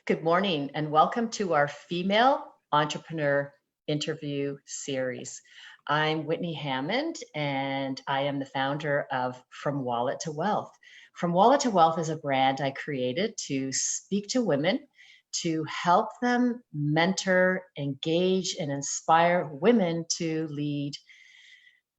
Good morning and welcome to our Female Entrepreneur Interview Series. I'm Whitney Hammond and I am the founder of From Wallet to Wealth. From Wallet to Wealth is a brand I created to speak to women, to help them mentor, engage, and inspire women to lead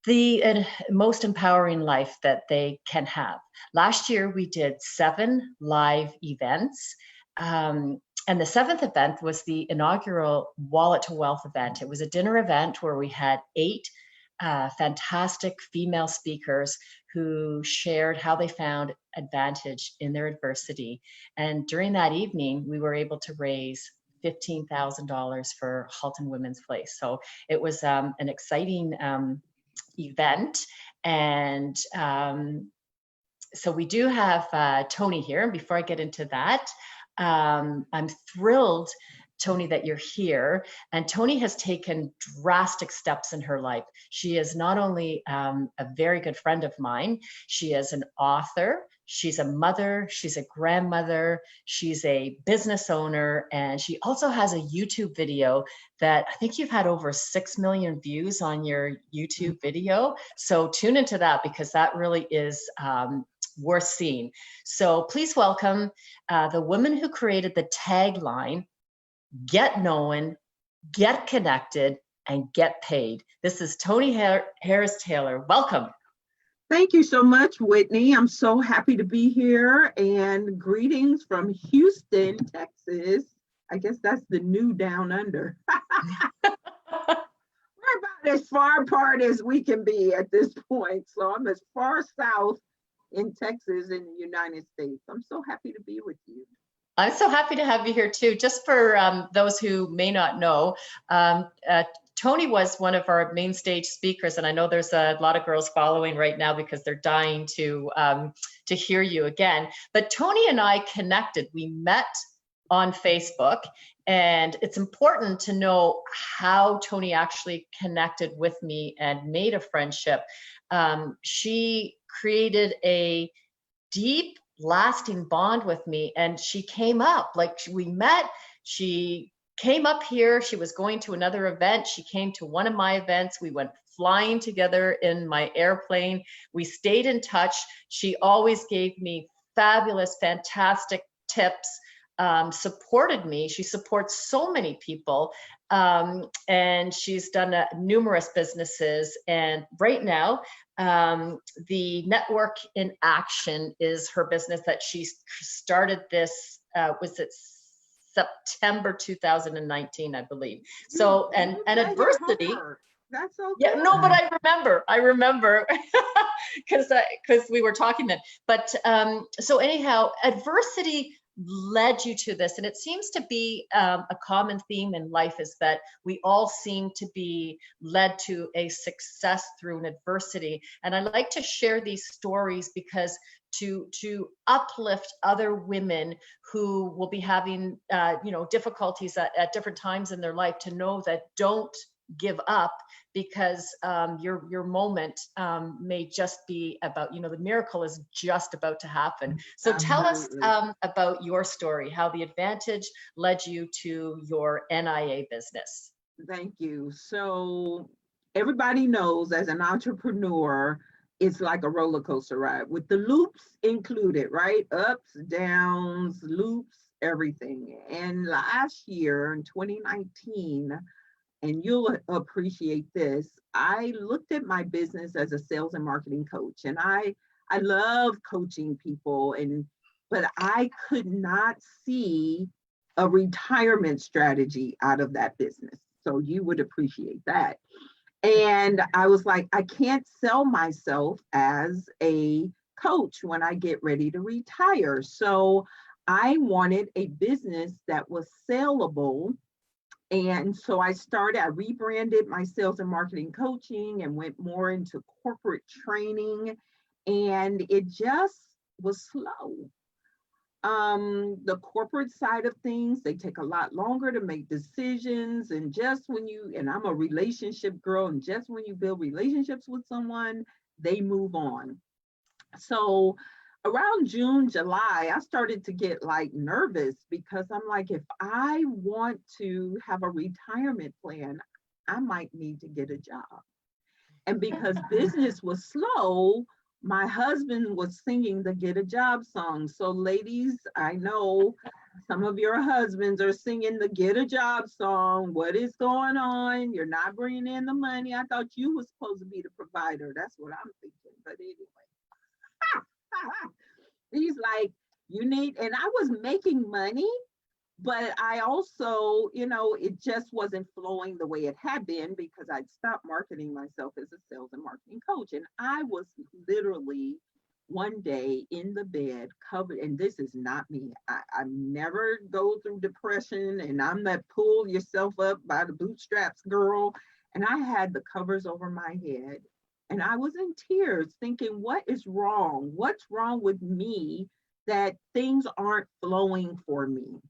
the most empowering life that they can have. Last year, we did 7 live events. And the 7th event was the inaugural Wallet to Wealth event. It was a dinner event where we had 8 fantastic female speakers who shared how they found advantage in their adversity. And during that evening, we were able to raise $15,000 for Halton Women's Place. So it was an exciting event. And so we do have Toni here. And before I get into that, I'm thrilled, Toni, that you're here. And Toni has taken drastic steps in her life. She is not only a very good friend of mine, she is an author, she's a mother, she's a grandmother, she's a business owner, and she also has a YouTube video that I think you've had over 6 million views on your YouTube video. So tune into that because that really is worth seeing. So please welcome the woman who created the tagline, "Get known, get connected, and get paid." This is Toni Harris Taylor. Welcome. Thank you so much, Whitney. I'm so happy to be here, and greetings from Houston, Texas. I guess that's the new down under. We're about as far apart as we can be at this point. So I'm as far south in Texas in the United States. I'm so happy to be with you. I'm so happy to have you here too. Just for those who may not know, Toni was one of our main stage speakers, and I know there's a lot of girls following right now because they're dying to hear you again. But Toni and I connected. We met on Facebook, and it's important to know how Toni actually connected with me and made a friendship. She created a deep, lasting bond with me, and she came up, like we met, she came up here, she was going to another event, she came to one of my events, we went flying together in my airplane, we stayed in touch. She always gave me fabulous, fantastic tips, supported me. She supports so many people, and she's done numerous businesses. And right now, the Network in Action is her business that she started this, was it September 2019, I believe. So, and adversity. That's so yeah, good. no, but I remember because we were talking then. But so anyhow, adversity led you to this, and it seems to be a common theme in life is that we all seem to be led to a success through an adversity. And I like to share these stories because to uplift other women who will be having difficulties at different times in their life, to know that don't give up, because your moment may just be about, the miracle is just about to happen. So tell us about your story, how the advantage led you to your NIA business. Thank you. So everybody knows as an entrepreneur, it's like a roller coaster ride with the loops included, right? Ups, downs, loops, everything. And last year in 2019, and you'll appreciate this, I looked at my business as a sales and marketing coach, and I love coaching people, but I could not see a retirement strategy out of that business. So you would appreciate that. And I was like, I can't sell myself as a coach when I get ready to retire. So I wanted a business that was saleable. And so I rebranded my sales and marketing coaching and went more into corporate training. And it just was slow. The corporate side of things, they take a lot longer to make decisions. And and I'm a relationship girl, and just when you build relationships with someone, they move on. So around June, July, I started to get like nervous because I'm like, if I want to have a retirement plan, I might need to get a job. And because business was slow, my husband was singing the Get a Job song. So, ladies, I know some of your husbands are singing the Get a Job song. What is going on? You're not bringing in the money. I thought you was supposed to be the provider. That's what I'm thinking. But anyway, he's like, you need, and I was making money, but I also, it just wasn't flowing the way it had been because I'd stopped marketing myself as a sales and marketing coach. And I was literally one day in the bed covered, and this is not me. I never go through depression, and I'm that pull yourself up by the bootstraps girl. And I had the covers over my head, and I was in tears thinking, what is wrong? What's wrong with me that things aren't flowing for me?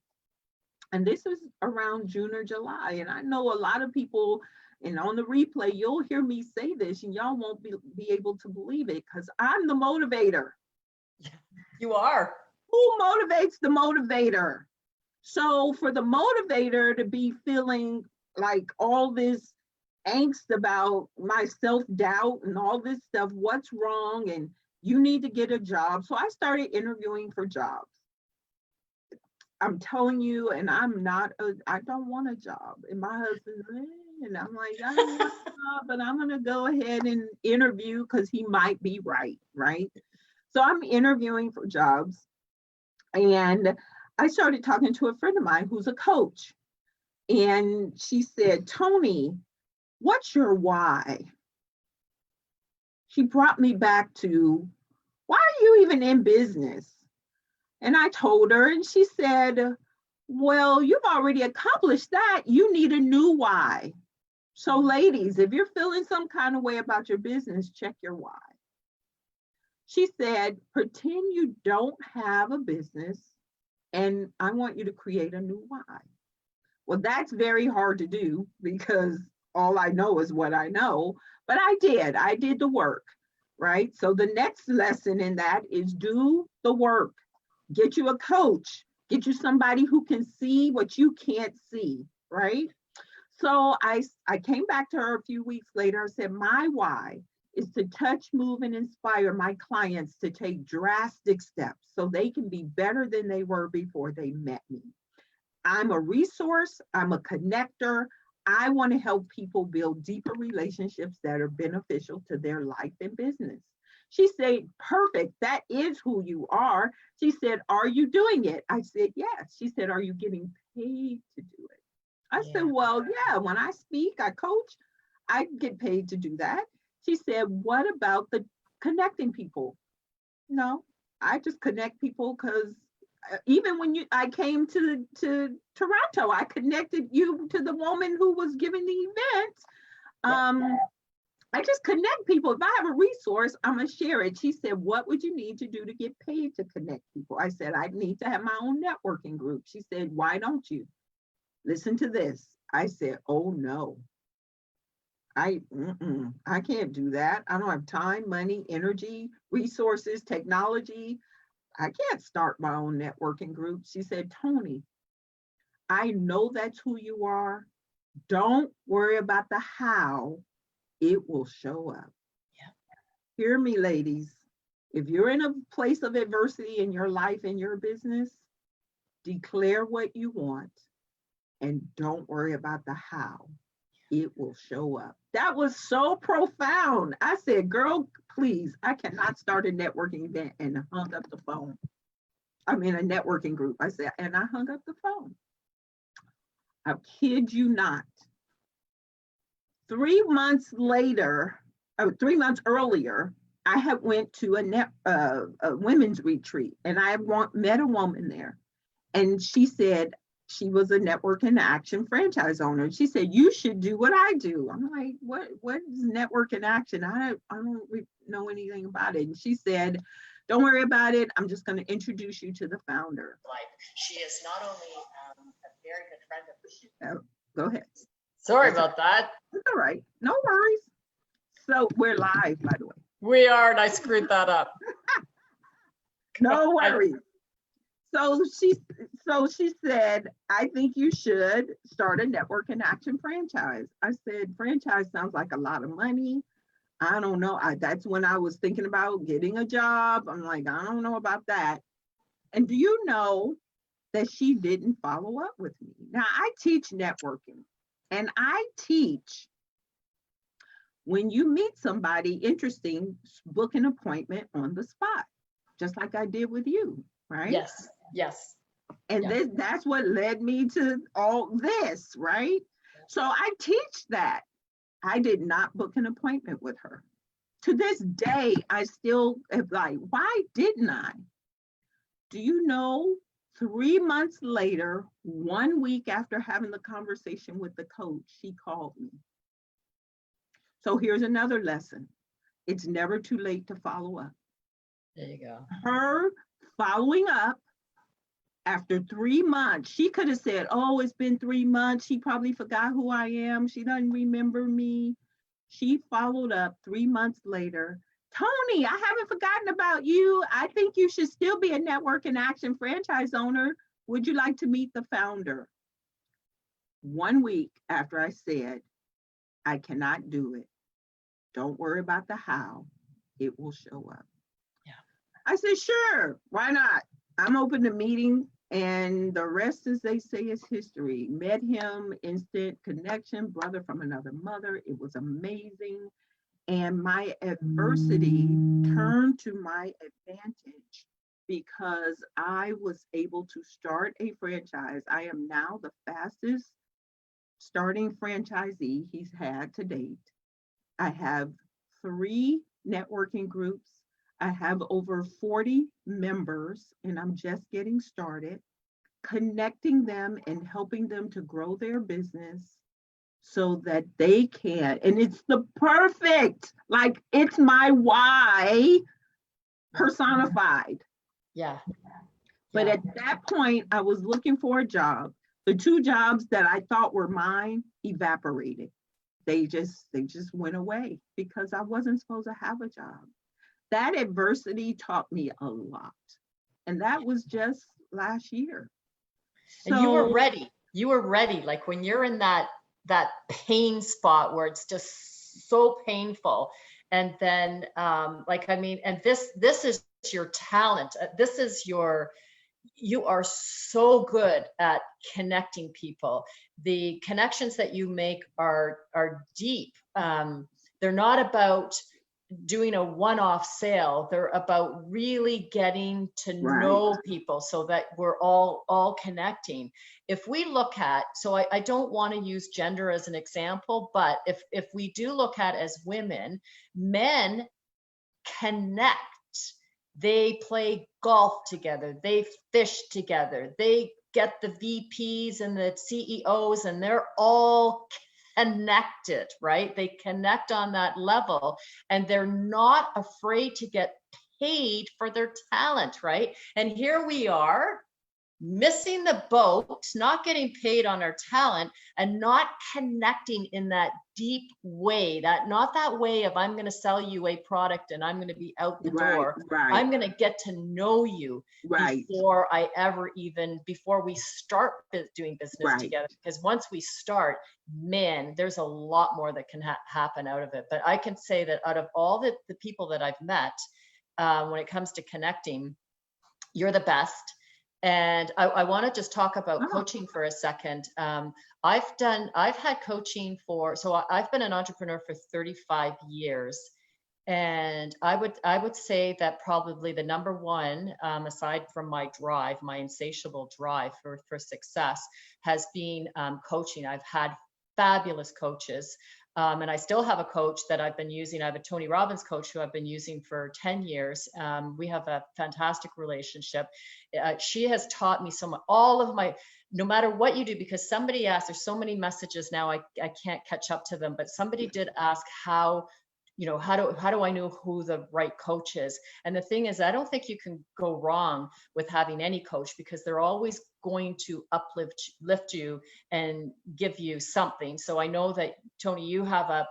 And this is around June or July. And I know a lot of people, and on the replay, you'll hear me say this and y'all won't be able to believe it because I'm the motivator. You are. Who motivates the motivator? So for the motivator to be feeling like all this angst about my self-doubt and all this stuff, what's wrong? And you need to get a job. So I started interviewing for jobs. I'm telling you, and I don't want a job. And my husband, and I'm like, I don't want a job, but I'm going to go ahead and interview because he might be right, right? So I'm interviewing for jobs. And I started talking to a friend of mine who's a coach. And she said, Toni, what's your why? She brought me back to, why are you even in business? And I told her, and she said, well, you've already accomplished that. You need a new why. So ladies, if you're feeling some kind of way about your business, check your why. She said, pretend you don't have a business and I want you to create a new why. Well, that's very hard to do because all I know is what I know, but I did the work, right? So the next lesson in that is do the work. Get you a coach, get you somebody who can see what you can't see, right? So I came back to her a few weeks later. I said, my why is to touch, move, and inspire my clients to take drastic steps so they can be better than they were before they met me. I'm a resource, I'm a connector. I want to help people build deeper relationships that are beneficial to their life and business. She said, perfect, that is who you are. She said, are you doing it? I said, yes. She said, are you getting paid to do it? I said, well, yeah, when I speak, I coach, I get paid to do that. She said, what about the connecting people? No, I just connect people because even when I came to Toronto, I connected you to the woman who was giving the event. I just connect people. If I have a resource, I'm going to share it. She said, what would you need to do to get paid to connect people? I said, I need to have my own networking group. She said, why don't you? Listen to this. I said, oh no, I can't do that. I don't have time, money, energy, resources, technology. I can't start my own networking group. She said, Toni, I know that's who you are. Don't worry about the how. It will show up. Yeah. Hear me, ladies. If you're in a place of adversity in your life, in your business, declare what you want and don't worry about the how. It will show up. That was so profound. I said, girl, please, I cannot start a networking event, and hung up the phone. I'm in a networking group. I said, and I hung up the phone. I kid you not. 3 months later, 3 months earlier, I had went to a women's retreat, and I met a woman there, and she said she was a Network in Action franchise owner. She said, you should do what I do. I'm like, what is Network in Action? I don't know anything about it. And she said, don't worry about it. I'm just going to introduce you to the founder. Like, she is not only a very good friend of Go ahead. Sorry about that. It's all right. No worries. So we're live, by the way. We are, and I screwed that up. No worries. So she said, I think you should start a network and action franchise. I said, franchise sounds like a lot of money. I don't know. That's when I was thinking about getting a job. I'm like, I don't know about that. And do you know that she didn't follow up with me? Now, I teach networking, and I teach when you meet somebody interesting, book an appointment on the spot, just like I did with you, right? Yes, yes. And Yeah. that's what led me to all this, right? So I teach that. I did not book an appointment with her. To this day, I still am like, why didn't I? Do you know, 3 months later, 1 week after having the conversation with the coach, she called me. So here's another lesson. It's never too late to follow up. There you go. Her following up after 3 months, she could have said, oh, it's been 3 months. She probably forgot who I am. She doesn't remember me. She followed up 3 months later. Toni, I haven't forgotten about you. I think you should still be a network and action franchise owner. Would you like to meet the founder? 1 week after I said, I cannot do it. Don't worry about the how. It will show up. Yeah. I said, sure, why not? I'm open to meeting, and the rest, as they say, is history. Met him, instant connection, brother from another mother. It was amazing. And my adversity turned to my advantage because I was able to start a franchise. I am now the fastest starting franchisee he's had to date. I have 3 networking groups. I have over 40 members, and I'm just getting started, connecting them and helping them to grow their business so that they can. And it's the perfect, like, it's my why personified. Yeah. But Yeah. at that point, I was looking for a job. The 2 jobs that I thought were mine evaporated. They just went away because I wasn't supposed to have a job. That adversity taught me a lot. And that was just last year. And you were So ready. You were ready. Like when you're in that pain spot where it's just so painful. And then like, I mean, and this is your talent. This is you are so good at connecting people. The connections that you make are deep. They're not about doing a one-off sale. They're about really getting to right, know people so that we're all connecting. If we look at, so I don't want to use gender as an example, but if we do look at as women, men connect. They play golf together, they fish together, they get the VPs and the CEOs, and they're all connected, right? They connect on that level, and they're not afraid to get paid for their talent, right? And here we are missing the boat, not getting paid on our talent, and not connecting in that deep way, that not that way of I'm going to sell you a product and I'm going to be out the door. I'm going to get to know you before I ever even, before we start doing business together. Because once we start, man, there's a lot more that can happen out of it. But I can say that out of all the people that I've met, when it comes to connecting, you're the best. And I want to just talk about coaching for a second. I've had coaching so I've been an entrepreneur for 35 years. And I would say that probably the number one, aside from my drive, my insatiable drive for success, has been coaching. I've had fabulous coaches. And I still have a coach that I've been using. I have a Toni Robbins coach who I've been using for 10 years. We have a fantastic relationship. She has taught me so much, no matter what you do, because somebody asked, there's so many messages now, I can't catch up to them, but somebody did ask how do I know who the right coach is? And the thing is, I don't think you can go wrong with having any coach, because they're always going to lift you and give you something. So I know that, Toni, you have a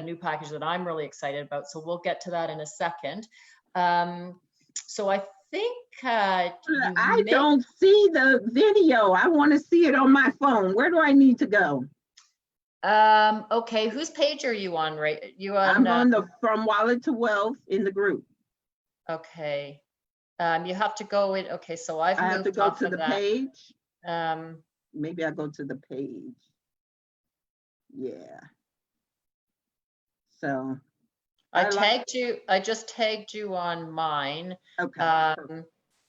new package that I'm really excited about. So we'll get to that in a second. So I think you I may. don't see the video. I want to see it on my phone. Where do I need to go? Okay, whose page are you on? Right, you I'm on? on the From Wallet to Wealth in the group. Okay. You have to go in. Okay, so I've I have to moved go off to of the that. page. Um, Maybe I go to the page. Yeah. So I I like, tagged you. I just tagged you on mine. okay.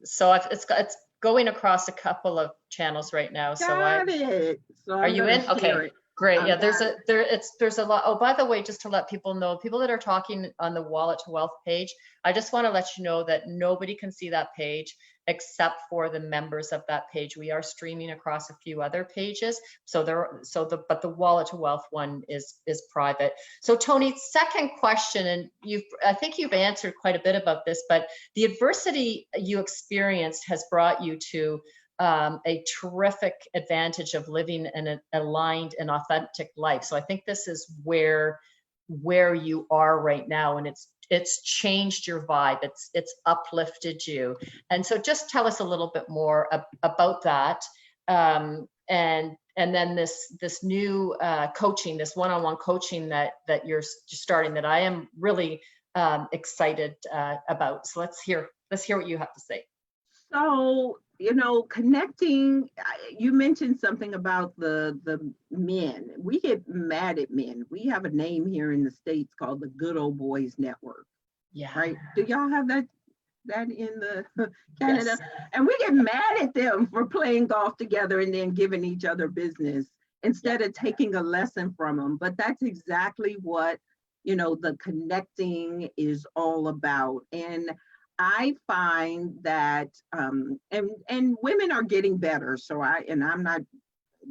So it's going across a couple of channels right now. So Got it. So are I'm you gonna in? share Okay, it. great. I've Yeah, got it. there's a lot. Oh, by the way, just to let people know, people that are talking on the Wallet to Wealth page, I just want to let you know that nobody can see that page except for the members of that page. We are streaming across a few other pages. But the Wallet to Wealth one is private. So Toni, second question, and I think you've answered quite a bit about this, but the adversity you experienced has brought you to a terrific advantage of living an aligned and authentic life. So I think this is where you are right now, and it's changed your vibe. It's uplifted you. And so just tell us a little bit more about that. And then this new coaching, this one-on-one coaching that you're starting, that I am really excited about. So let's hear what you have to say. So, connecting, you mentioned something about the men. We get mad at men. We have a name here in the States called the Good Old Boys Network, Yeah. right? Do y'all have that in the Canada? Yes. And we get mad at them for playing golf together and then giving each other business instead of taking a lesson from them. But that's exactly what, the connecting is all about. And I find that, and women are getting better. So I'm not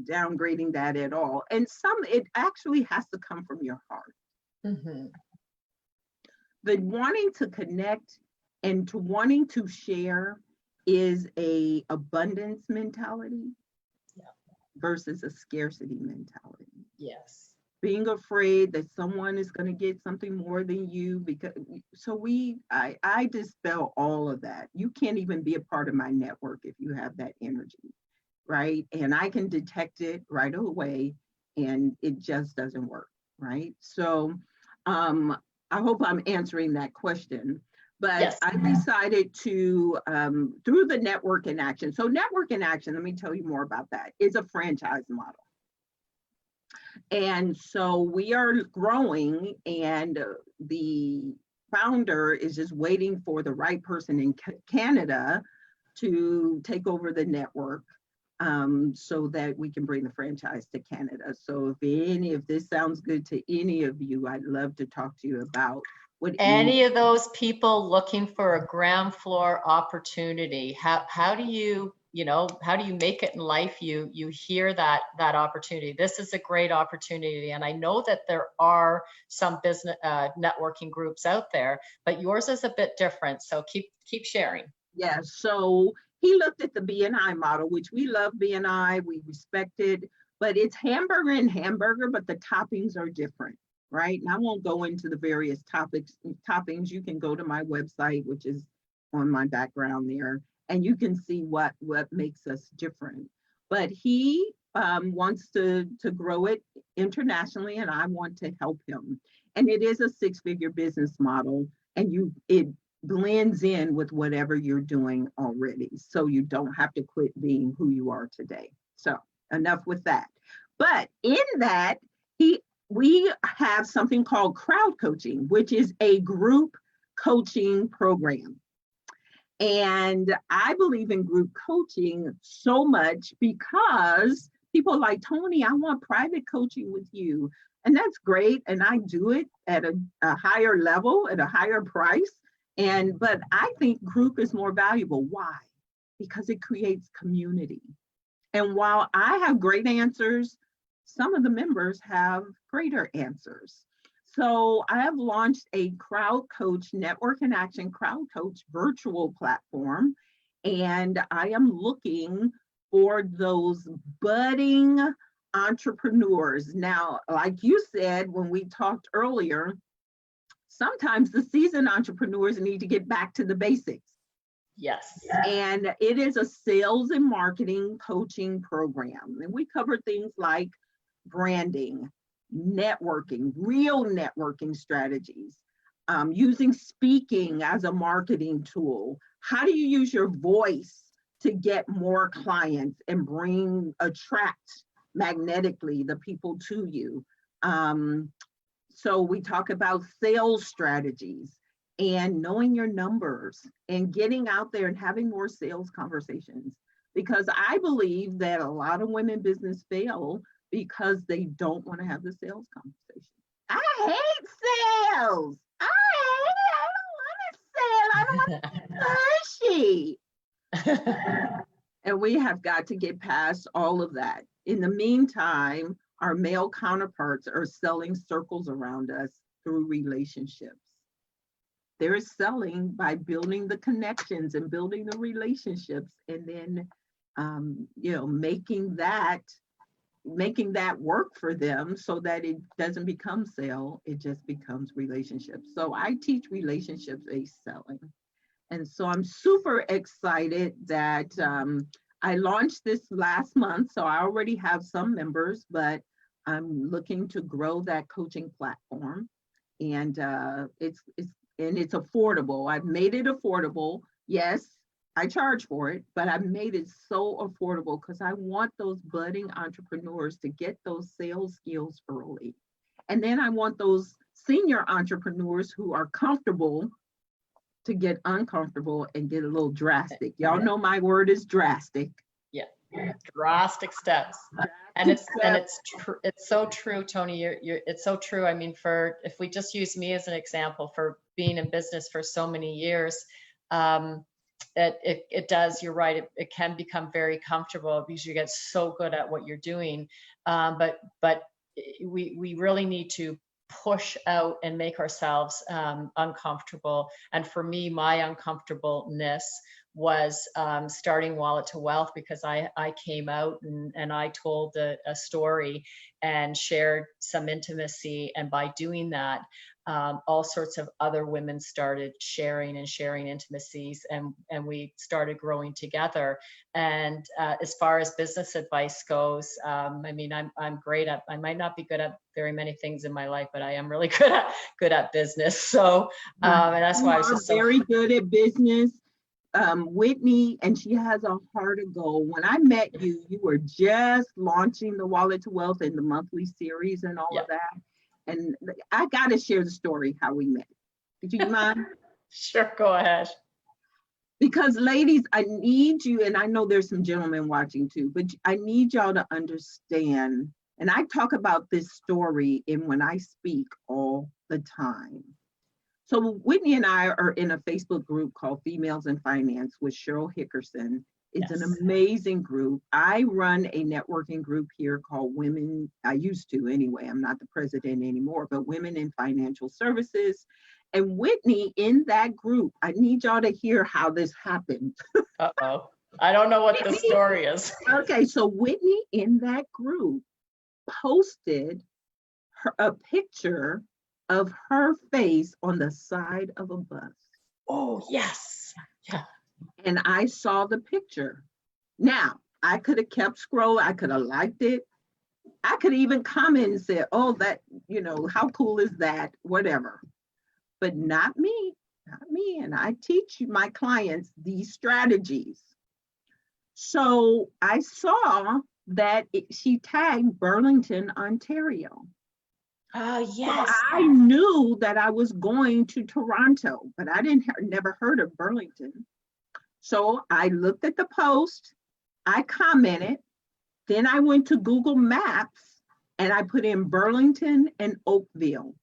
downgrading that at all. And it actually has to come from your heart. Mm-hmm. The wanting to connect and to wanting to share is a abundance mentality versus a scarcity mentality. Yes. Being afraid that someone is going to get something more than you, because I dispel all of that. You can't even be a part of my network if you have that energy, right? And I can detect it right away, and it just doesn't work, right? So I hope I'm answering that question. But Yes. I decided to, through the network in action. So network in action, let me tell you more about that, is a franchise model. And so we are growing, and the founder is just waiting for the right person in Canada to take over the network, so that we can bring the franchise to Canada. So if this sounds good to any of you, I'd love to talk to you about what Any of those people looking for a ground floor opportunity, how do you make it in life? You hear that opportunity. This is a great opportunity, and I know that there are some business networking groups out there, but yours is a bit different. So keep sharing. Yeah, so he looked at the BNI model, which we love BNI, we respect it, but it's hamburger and hamburger, but the toppings are different, right? And I won't go into the various toppings. You can go to my website, which is on my background there, and you can see what makes us different. But he wants to grow it internationally, and I want to help him. And it is a six-figure business model, and it blends in with whatever you're doing already. So you don't have to quit being who you are today. So enough with that. But in that, we have something called crowd coaching, which is a group coaching program. And I believe in group coaching so much because people are like, Toni, I want private coaching with you. And that's great. And I do it at a higher level, at a higher price. But I think group is more valuable. Why? Because it creates community. And while I have great answers, some of the members have greater answers. So I have launched a Crowd Coach Network in Action Crowd Coach virtual platform. And I am looking for those budding entrepreneurs. Now, like you said, when we talked earlier, sometimes the seasoned entrepreneurs need to get back to the basics. Yes. And it is a sales and marketing coaching program. And we cover things like branding, networking, real networking strategies, using speaking as a marketing tool. How do you use your voice to get more clients and attract magnetically the people to you? So we talk about sales strategies and knowing your numbers and getting out there and having more sales conversations. Because I believe that a lot of women business fail because they don't want to have the sales conversation. I hate sales. I don't want to sell. I don't want to pushy. And we have got to get past all of that. In the meantime, our male counterparts are selling circles around us through relationships. They're selling by building the connections and building the relationships, and then making that work for them so that it doesn't become sale, it just becomes relationships. So I teach relationship-based selling. And so I'm super excited that I launched this last month. So I already have some members, but I'm looking to grow that coaching platform. And it's affordable. I've made it affordable. Yes, I charge for it, but I've made it so affordable because I want those budding entrepreneurs to get those sales skills early. And then I want those senior entrepreneurs who are comfortable to get uncomfortable and get a little drastic. Y'all know my word is drastic. Yeah, drastic steps. And it's so true, Toni. It's so true. I mean, if we just use me as an example, for being in business for so many years, it does. You're right. It can become very comfortable because you get so good at what you're doing. But we really need to push out and make ourselves uncomfortable. And for me, my uncomfortableness was starting Wallet to Wealth, because I came out and I told a story and shared some intimacy. And by doing that, all sorts of other women started sharing intimacies, and we started growing together. And as far as business advice goes, I mean, I'm great at, I might not be good at very many things in my life, but I am really good at business. So, and that's why I was just very good at business. Whitney, and she has a heart of gold. When I met you, you were just launching the Wallet to Wealth and the monthly series and all of that. And I got to share the story how we met. Do you mind? Sure, go ahead. Because ladies, I need you, and I know there's some gentlemen watching too, but I need y'all to understand, and I talk about this story when I speak all the time. So Whitney and I are in a Facebook group called Females in Finance with Cheryl Hickerson. It's an amazing group. I run a networking group here called Women, I used to anyway, I'm not the president anymore, but Women in Financial Services. And Whitney in that group, I need y'all to hear how this happened. Uh-oh. I don't know what the story is. Okay, so Whitney in that group posted a picture of her face on the side of a bus. Oh, yes. Yeah. And I saw the picture. Now, I could have kept scrolling. I could have liked it. I could even comment and say, oh, that, how cool is that? Whatever. But not me. And I teach my clients these strategies. So I saw that she tagged Burlington, Ontario. Yes. So I knew that I was going to Toronto, but I never heard of Burlington. So I looked at the post, I commented, then I went to Google Maps and I put in Burlington and Oakville.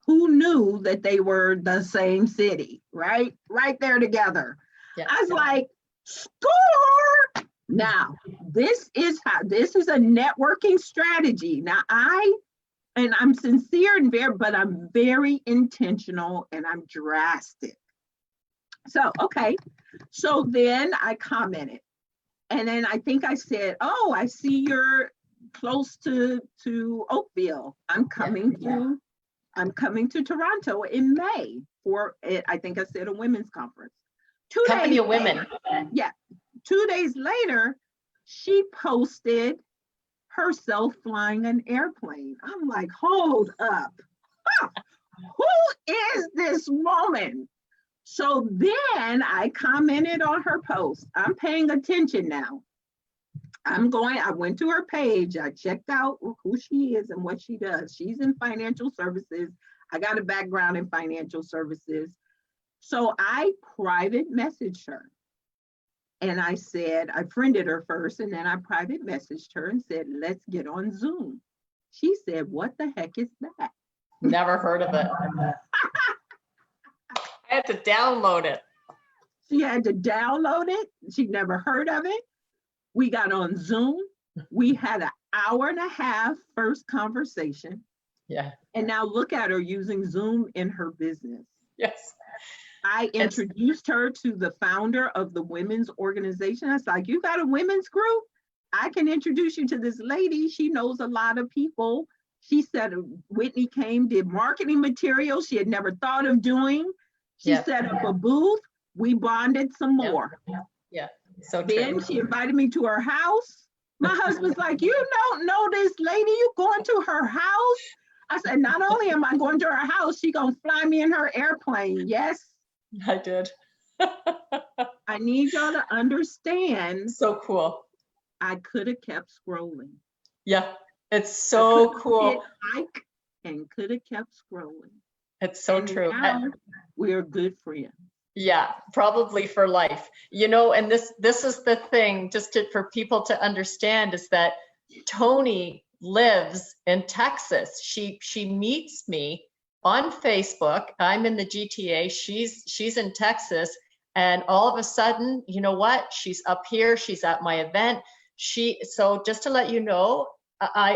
Who knew that they were the same city, right? Right there together. Yeah. I was like, score! Now, this is a networking strategy. Now I'm sincere but I'm very intentional and I'm drastic. So, okay. So then I commented, and then I think I said, oh, I see you're close to Oakville. I'm coming to Toronto in May for it. I think I said a women's conference. 2 Company days of women. yeah, 2 days later, she posted herself flying an airplane. I'm like, hold up. Who is this woman? So then I commented on her post. I'm paying attention now. I went to her page. I checked out who she is and what she does. She's in financial services. I got a background in financial services. So I private messaged her. And I said, I friended her first, and then I private messaged her and said, let's get on Zoom. She said, what the heck is that? Never heard of it. I had to download it. She had to download it. She'd never heard of it. We got on Zoom. We had an hour and a half first conversation. Yeah. And now look at her using Zoom in her business. Yes. I introduced her to the founder of the women's organization. I was like, you got a women's group? I can introduce you to this lady. She knows a lot of people. She said Whitney came, did marketing materials she had never thought of doing. She set up a booth. We bonded some more. Yeah. So then true. she invited me to her house. My husband's like, you don't know this lady, you going to her house? I said, not only am I going to her house, she gonna fly me in her airplane. Yes. I did. I need y'all to understand. So cool. I could have kept scrolling. Yeah, it's so cool. Like, and could have kept scrolling. It's so true. Now we're good friends. Yeah, probably for life. You know, and this is the thing, just for people to understand, is that Toni lives in Texas. She meets me on Facebook. I'm in the GTA. She's in Texas, and all of a sudden, you know what? She's up here. She's at my event. So just to let you know,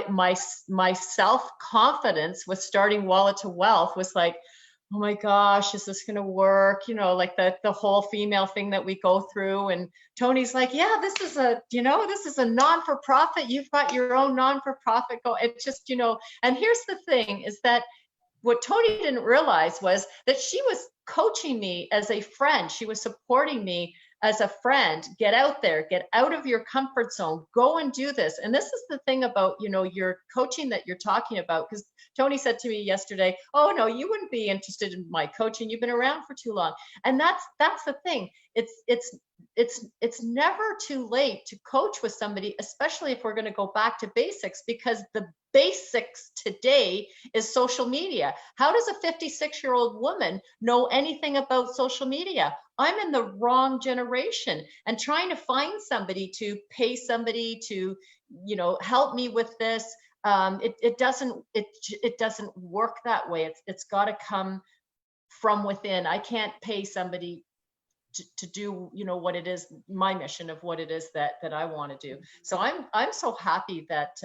my self-confidence with starting Wallet to Wealth was like, oh my gosh, is this going to work? You know, like the whole female thing that we go through. And Toni's like, yeah, this is a non-for-profit. You've got your own non-for-profit. It's just, you know, and here's the thing is that what Toni didn't realize was that she was coaching me as a friend. She was supporting me as a friend. Get out there, get out of your comfort zone, go and do this. And this is the thing about, you know, your coaching that you're talking about, because Toni said to me yesterday, oh no, you wouldn't be interested in my coaching. You've been around for too long. And that's the thing. It's never too late to coach with somebody, especially if we're going to go back to basics, because the basics today is social media. How does a 56-year-old woman know anything about social media? I'm in the wrong generation, and trying to find somebody to pay somebody to, you know, help me with this. It doesn't work that way. It's got to come from within. I can't pay somebody to do, you know, what it is, my mission of what it is that I want to do. So I'm so happy that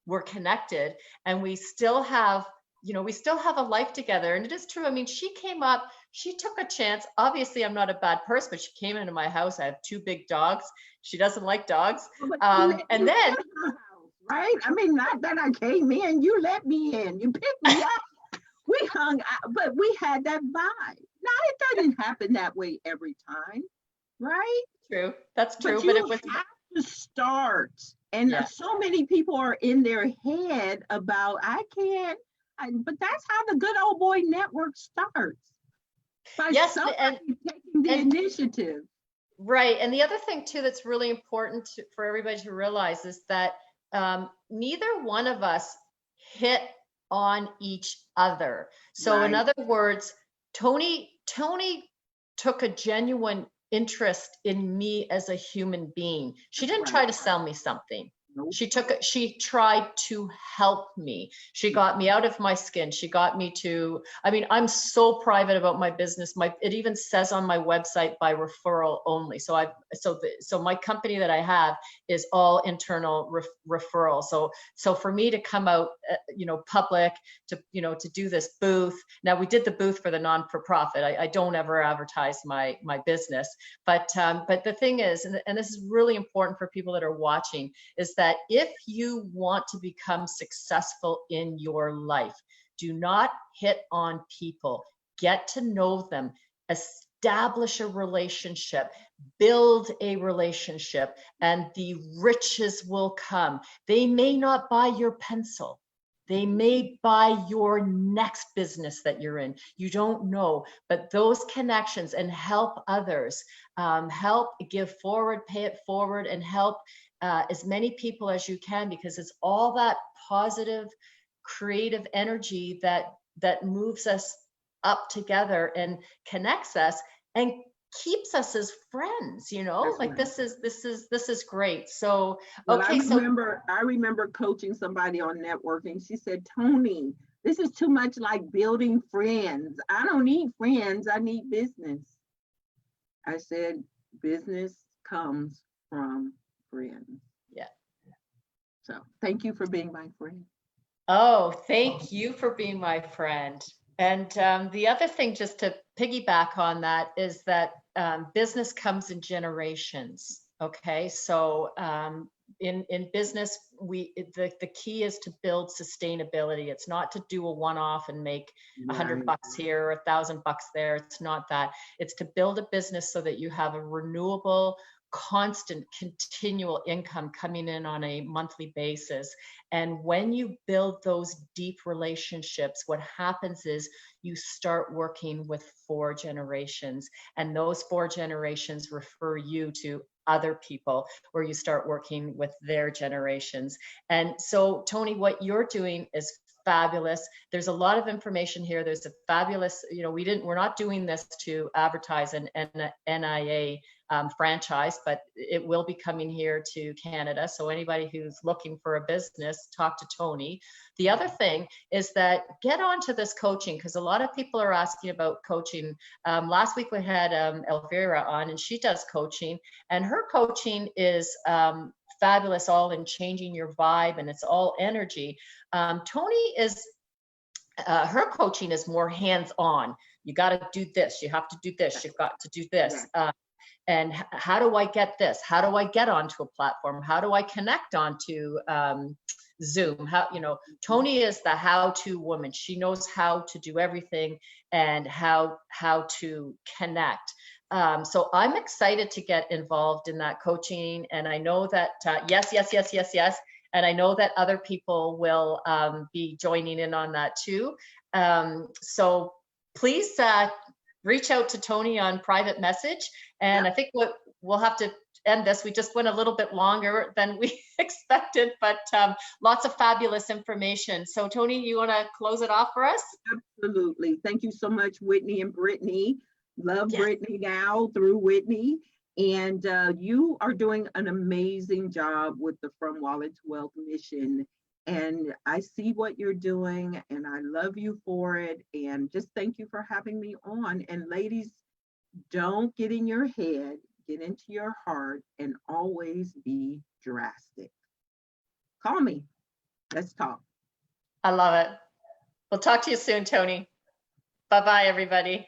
we're connected, and we still have, you know, we still have a life together. And it is true. I mean, she came up, she took a chance. Obviously, I'm not a bad person, but she came into my house. I have 2 big dogs. She doesn't like dogs. And then, right? I mean, not that I came in, you let me in, you picked me up. We hung out, but we had that vibe. Now, it doesn't happen that way every time, right? True. That's true. But you have to start. And so many people are in their head about, but that's how the good old boy network starts. By somebody taking the initiative. Right. And the other thing too that's really important for everybody to realize is that neither one of us hit on each other. So in other words, Toni took a genuine interest in me as a human being. She didn't try to sell me something. Nope. She tried to help me. She got me out of my skin. She got me to, I mean, I'm so private about my business. It even says on my website by referral only. So my company that I have is all internal referral. So for me to come out, you know, public to do this booth. Now we did the booth for the non-for-profit. I don't ever advertise my business, but the thing is, and this is really important for people that are watching, is that if you want to become successful in your life, do not hit on people. Get to know them. establish a relationship, build a relationship, and the riches will come. They may not buy your pencil. They may buy your next business that you're in. You don't know, but those connections and help others, help give forward, pay it forward, and help as many people as you can, because it's all that positive, creative energy that moves us up together and connects us and keeps us as friends, you know. That's Like right. this is great. So Well, okay, so I remember coaching somebody on networking. She said, Toni, this is too much like building friends. I don't need friends. I need business. I said, business comes from friends. yeah. So thank you for being my friend. Oh, thank you for being my friend. And the other thing, just to piggyback on that, is that business comes in generations. Okay, so in business, the key is to build sustainability. It's not to do a one-off and make Right. $100 here or $1,000 there. It's not that. It's to build a business so that you have a renewable, constant, continual income coming in on a monthly basis. And when you build those deep relationships, what happens is you start working with 4 generations, and those 4 generations refer you to other people, where you start working with their generations. And so, Toni, what you're doing is fabulous. There's a lot of information here. There's a fabulous, you know, we're not doing this to advertise an NIA franchise, but it will be coming here to Canada. So anybody who's looking for a business, talk to Toni. The other thing is that get onto this coaching, because a lot of people are asking about coaching. Last week we had Elvira on, and she does coaching, and her coaching is fabulous, all in changing your vibe, and it's all energy. Toni is her coaching is more hands-on. You got to do this. You have to do this. You've got to do this. And how do I get this? How do I get onto a platform? How do I connect onto Zoom? How, you know, Toni is the how-to woman. She knows how to do everything and how to connect. So I'm excited to get involved in that coaching, and I know that yes. And I know that other people will be joining in on that too. So please reach out to Toni on private message. And I think what we'll have to end this. We just went a little bit longer than we expected, but lots of fabulous information. So Toni, you want to close it off for us? Absolutely. Thank you so much, Whitney and Brittany. Love Brittany now through Whitney. And you are doing an amazing job with the From Wallet to Wealth mission. And I see what you're doing, and I love you for it. And just thank you for having me on. And ladies, don't get in your head, get into your heart, and always be drastic. Call me. Let's talk. I love it. We'll talk to you soon, Toni. Bye-bye, everybody.